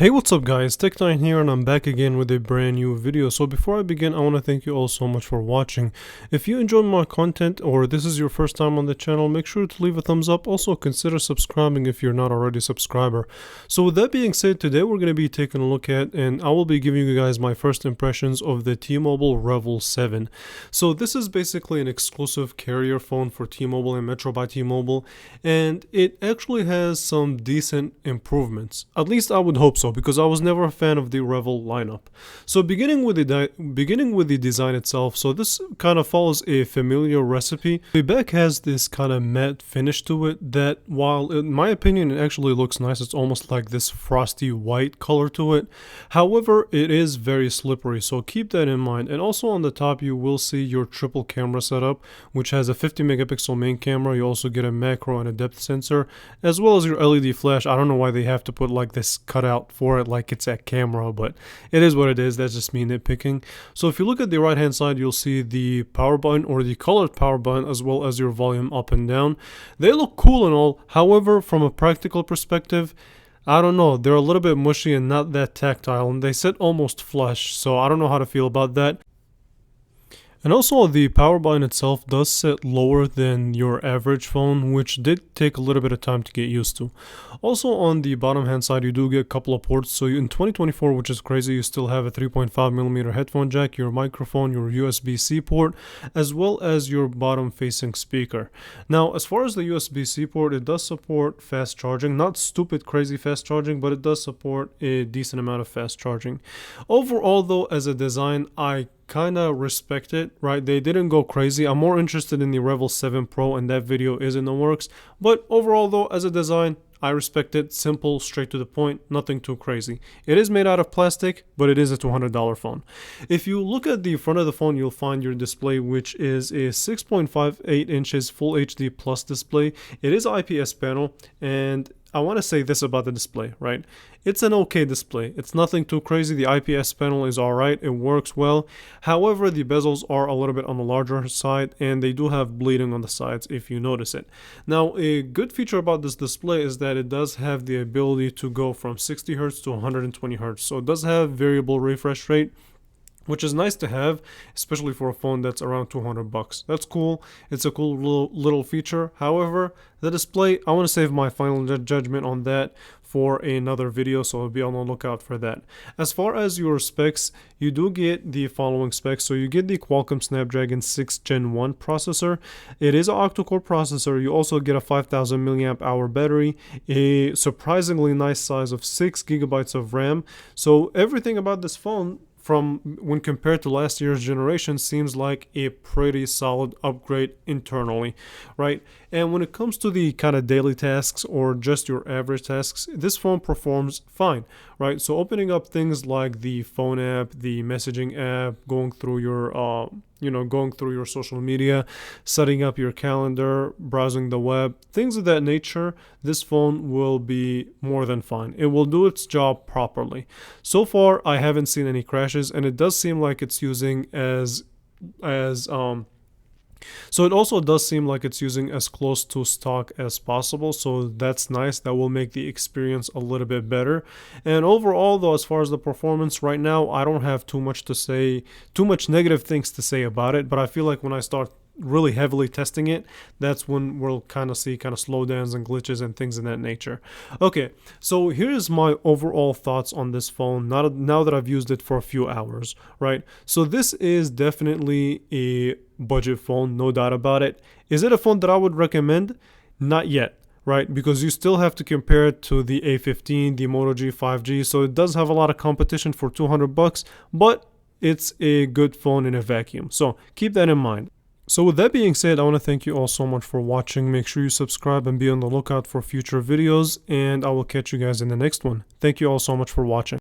Hey, what's up guys, Tech9 here and I'm back again with a brand new video. So before I begin, I want to thank you all so much for watching. If you enjoyed my content or this is your first time on the channel, make sure to leave a thumbs up. Also consider subscribing if you're not already a subscriber. So with that being said, today we're going to be taking a look at and I will be giving you guys my first impressions of the T-Mobile Revel 7. So this is basically an exclusive carrier phone for T-Mobile and Metro by T-Mobile, and it actually has some decent improvements. At least I would hope so, because I was never a fan of the Revel lineup. So beginning with the design itself, so this kind of follows a familiar recipe. The back has this kind of matte finish to it that, while in my opinion it actually looks nice, it's almost like this frosty white color to it. However, it is very slippery, so keep that in mind. And also on the top you will see your triple camera setup, which has a 50 megapixel main camera. You also get a macro and a depth sensor, as well as your LED flash. I don't know why they have to put like this cutout for it like it's a camera, but it is what it is. That's just me nitpicking. So if you look at the right hand side, you'll see the power button, or the colored power button, as well as your volume up and down. They look cool and all. However, from a practical perspective, I don't know, they're a little bit mushy and not that tactile, and they sit almost flush, so I don't know how to feel about that. And also the power button itself does sit lower than your average phone, which did take a little bit of time to get used to. Also on the bottom hand side you do get a couple of ports. So in 2024, which is crazy, you still have a 3.5mm headphone jack, your microphone, your USB-C port, as well as your bottom facing speaker. Now as far as the USB-C port, it does support fast charging, not stupid crazy fast charging, but it does support a decent amount of fast charging. Overall though, as a design, I kind of respect it, right? They didn't go crazy. I'm more interested in the Revel 7 Pro, and that video is in the works. But overall though, as a design, I respect it. Simple, straight to the point, nothing too crazy. It is made out of plastic, but it is a $200 phone. If you look at the front of the phone, you'll find your display, which is a 6.58 inches Full HD Plus display. It is IPS panel, and I want to say this about the display, right? It's an okay display. It's nothing too crazy. The IPS panel is alright. It works well. However, the bezels are a little bit on the larger side, and they do have bleeding on the sides if you notice it. Now, a good feature about this display is that it does have the ability to go from 60 Hz to 120 Hz. So it does have variable refresh rate, which is nice to have, especially for a phone that's around 200 bucks. That's cool. It's a cool little feature. However, the display, I want to save my final judgment on that for another video, so I'll be on the lookout for that. As far as your specs, you do get the following specs. So you get the Qualcomm Snapdragon 6 Gen 1 processor. It is an octa-core processor. You also get a 5000 milliamp hour battery, a surprisingly nice size of 6 gigabytes of RAM. So everything about this phone, from when compared to last year's generation, seems like a pretty solid upgrade internally, right? And when it comes to the kind of daily tasks or just your average tasks, this phone performs fine, right? So opening up things like the phone app, the messaging app, going through your going through your social media, setting up your calendar, browsing the web, things of that nature, this phone will be more than fine. It will do its job properly. So far, I haven't seen any crashes, and it does seem like it's using so it also does seem like it's using as close to stock as possible, so that's nice. That will make the experience a little bit better. And overall though, as far as the performance right now, I don't have too much negative things to say about it, but I feel like when I start really heavily testing it, that's when we'll kind of see slowdowns and glitches and things of that nature. Okay, so here's my overall thoughts on this phone now that I've used it for a few hours, right? So this is definitely a budget phone, no doubt about it. Is it a phone that I would recommend? Not yet, right? Because you still have to compare it to the A15, the Moto G 5G, so it does have a lot of competition for 200 bucks, but it's a good phone in a vacuum, so keep that in mind. So with that being said, I want to thank you all so much for watching. Make sure you subscribe and be on the lookout for future videos, and I will catch you guys in the next one. Thank you all so much for watching.